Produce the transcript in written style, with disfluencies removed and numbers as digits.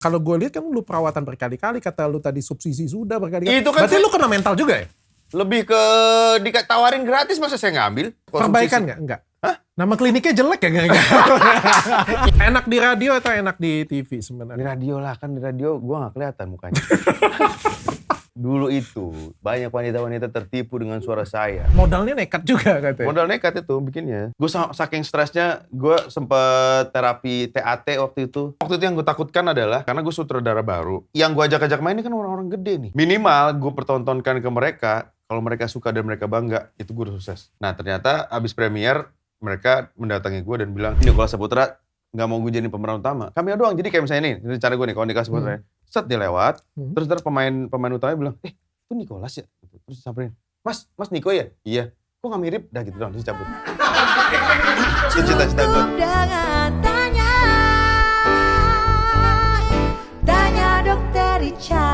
Kalau gue lihat kan lu perawatan berkali-kali, kata lu tadi subsidi sudah berkali-kali. Itu kan berarti lu kena mental juga ya? Lebih ke ditawarin gratis, masa saya ngambil? Perbaikan nggak? Enggak. Hah? Nama kliniknya jelek ya? Enggak. Enak di radio atau enak di TV Di sebenarnya? radio lah, kan di radio gue gak kelihatan mukanya. Dulu itu banyak wanita-wanita tertipu dengan suara saya. Modalnya nekat juga katanya. Modal nekat itu bikinnya. Gue saking stresnya, gue sempet terapi TAT waktu itu. Waktu itu yang gue takutkan adalah, karena gue sutradara baru. Yang gue ajak-ajak main ini kan orang-orang gede nih. Minimal gue pertontonkan ke mereka, kalau mereka suka dan mereka bangga, itu gue udah sukses. Nah ternyata abis premier, mereka mendatangi gue dan bilang, Nicholas Saputra nggak mau gue jadi pemeran utama. Cameo doang, jadi kayak misalnya ini cara gue nih, kalau Nicholas Saputra. Set dia lewat, terus ntar pemain utamanya bilang, itu Nicholas ya? Terus disamperin, Mas Niko ya? Iya. Kok gak mirip? Dah gitu doang, terus cabut. Itu cita-cita gue. Tanya dokter Richard.